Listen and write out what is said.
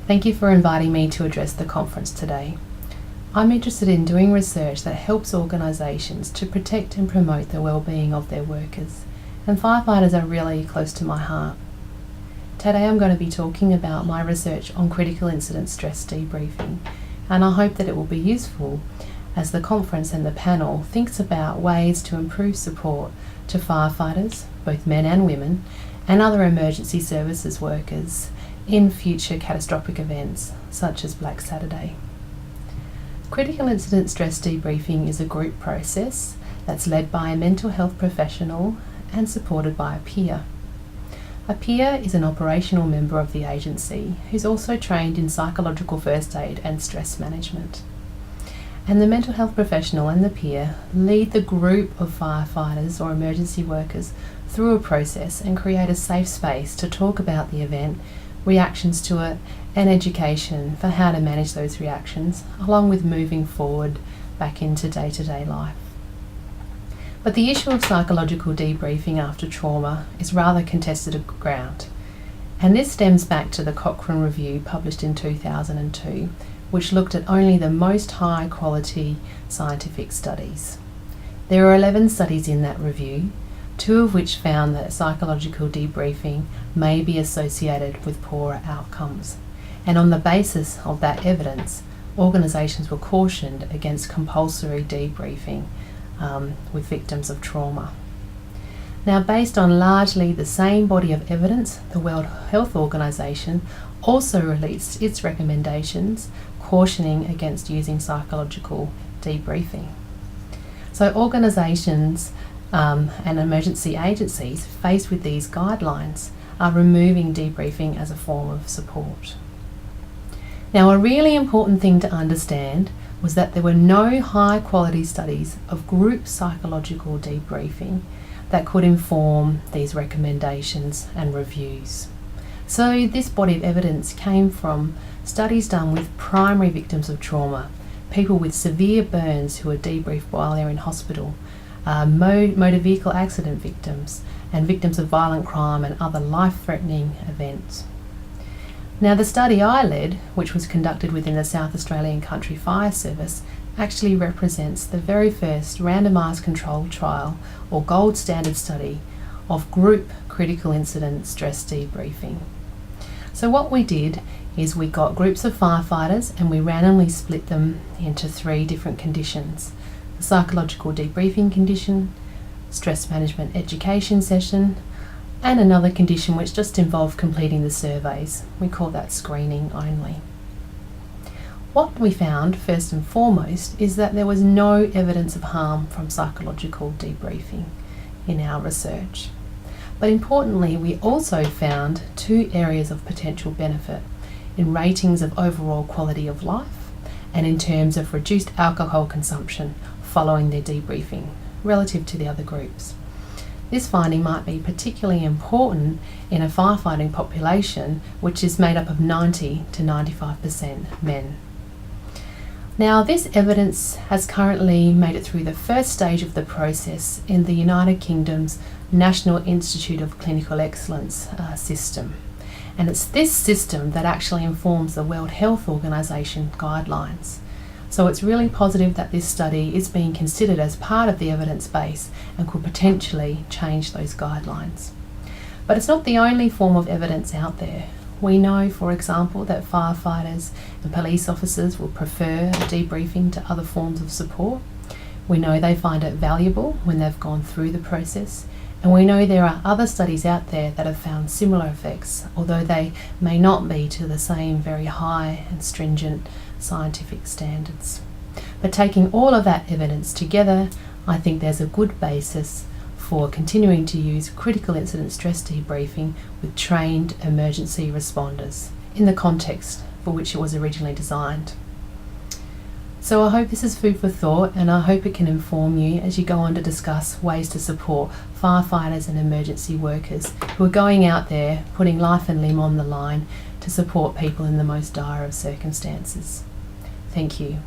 Thank you for inviting me to address the conference today. I'm interested in doing research that helps organisations to protect and promote the well-being of their workers, and firefighters are really close to my heart. Today I'm going to be talking about my research on critical incident stress debriefing, and I hope that it will be useful as the conference and the panel thinks about ways to improve support to firefighters, both men and women, and other emergency services workers in future catastrophic events such as Black Saturday. Critical incident stress debriefing is a group process that's led by a mental health professional and supported by a peer. A peer is an operational member of the agency who's also trained in psychological first aid and stress management. And the mental health professional and the peer lead the group of firefighters or emergency workers through a process and create a safe space to talk about the event, reactions to it, and education for how to manage those reactions, along with moving forward back into day-to-day life. But the issue of psychological debriefing after trauma is rather contested ground, and this stems back to the Cochrane review published in 2002, which looked at only the most high quality scientific studies. There are 11 studies in that review, 2 of which found that psychological debriefing may be associated with poorer outcomes. And on the basis of that evidence, organisations were cautioned against compulsory debriefing with victims of trauma. Now, based on largely the same body of evidence, the World Health Organization also released its recommendations cautioning against using psychological debriefing. So organisations and emergency agencies faced with these guidelines are removing debriefing as a form of support. Now, a really important thing to understand was that there were no high quality studies of group psychological debriefing that could inform these recommendations and reviews. So this body of evidence came from studies done with primary victims of trauma, people with severe burns who are debriefed while they're in hospital, motor vehicle accident victims, and victims of violent crime and other life-threatening events. Now, the study I led, which was conducted within the South Australian Country Fire Service, actually represents the very first randomised controlled trial or gold standard study of group critical incident stress debriefing. So what we did is we got groups of firefighters and we randomly split them into 3 different conditions: the psychological debriefing condition, stress management education session, and another condition which just involved completing the surveys. We call that screening only. What we found, first and foremost, is that there was no evidence of harm from psychological debriefing in our research. But importantly, we also found 2 areas of potential benefit in ratings of overall quality of life and in terms of reduced alcohol consumption following their debriefing relative to the other groups. This finding might be particularly important in a firefighting population which is made up of 90 to 95% men. Now, this evidence has currently made it through the first stage of the process in the United Kingdom's National Institute of Clinical Excellence system. And it's this system that actually informs the World Health Organization guidelines. So it's really positive that this study is being considered as part of the evidence base and could potentially change those guidelines. But it's not the only form of evidence out there. We know, for example, that firefighters and police officers will prefer debriefing to other forms of support. We know they find it valuable when they've gone through the process. And we know there are other studies out there that have found similar effects, although they may not be to the same very high and stringent scientific standards. But taking all of that evidence together, I think there's a good basis for continuing to use critical incident stress debriefing with trained emergency responders in the context for which it was originally designed. So I hope this is food for thought, and I hope it can inform you as you go on to discuss ways to support firefighters and emergency workers who are going out there putting life and limb on the line to support people in the most dire of circumstances. Thank you.